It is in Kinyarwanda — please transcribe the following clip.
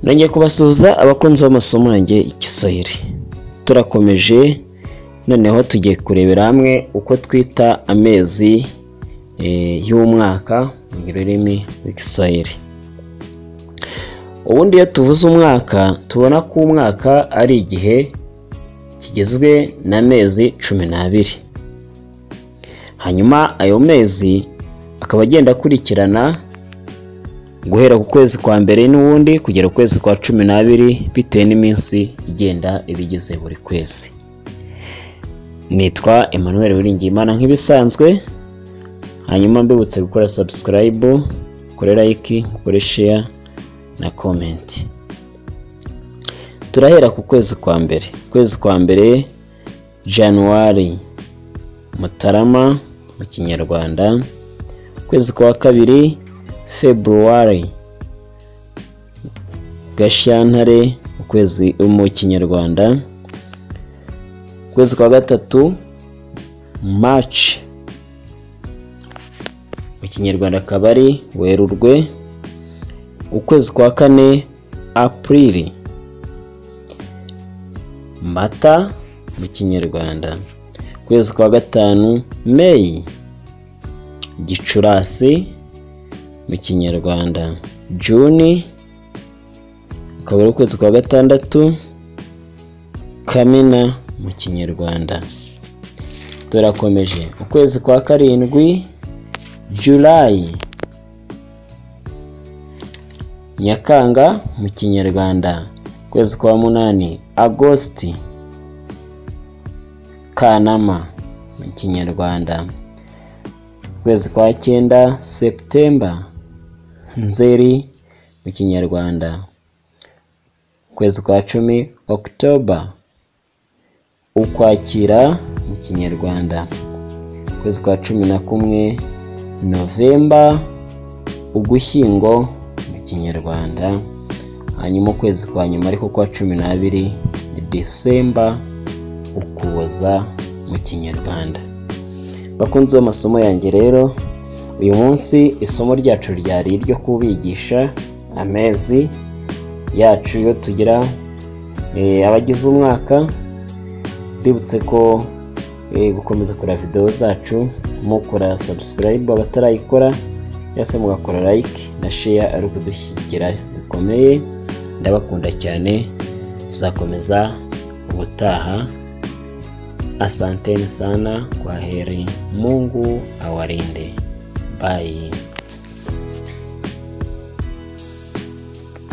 Nongeye kubasuhuza abakunzi b'amasomo yanjye Igiswahili. Turakomeje noneho tugiye kurebera hamwe uko twita amezi y'umwaka mu rurimi rw'Igiswahili. Ubundi iyo tuvuze umwaka tubona ko umwaka ari igihe kigizwe n'amezi 12. Hanyuma ayo mezi akaba agenda akurikirana guhera ku kwezi kwa mbere n'ubundi kugera ku kwezi kwa 12 bitewe n'iminsi igenda ibigize buri kwezi. Nitwa Emmanuel Uwiringiyimana nk'ibisanzwe. Hanyuma mbibutse gukora subscribe, gukora like, gukora share na comment. Turahera ku kwezi kwa mbere. Kwezi kwa mbere January, Mutarama mu Kinyarwanda. Kwezi kwa kabiri February, Gashyantare mu Kinyarwanda. Kwezi kwa gatatu March mu Kinyarwanda akaba ari Werurwe. Ukwezi kwa kane April, Mata mu Kinyarwanda. Ukwezi kwa gatanu May, Gicurasi mu Kinyarwanda. June akaba ari ukwezi kwa gatandatu, Kamena mu Kinyarwanda. Turakomeje. Ukwezi kwa karindwi July, Nyakanga mu Kinyarwanda. Ukwezi kwa munani Agosti, Kanama mu Kinyarwanda. Ukwezi kwa cyenda September, Nzeri mu Kinyarwanda. Ukwezi kwa 10 October, Ukwakira mu Kinyarwanda. Ukwezi kwa 11 November, Ugushyingo mu Kinyarwanda. Hanyuma ukwezi kwa nyuma ariko kwa 12 December, Ukuboza mu Kinyarwanda. Bakunze amasomo yanjye rero, uyu munsi isomo ryacu ryari iryo kubigisha amezi yacu yo tugira abagize umwaka. Bibutse ko gukomeza kora video zacu mukora subscribe abatarayikora, yase mugakora like na share ari kudushyigikira bikomeye. Ndabakunda cyane, tuzakomeza ubutaha. Asanteni sana, kwaheri, Mungu awalinde. Bye.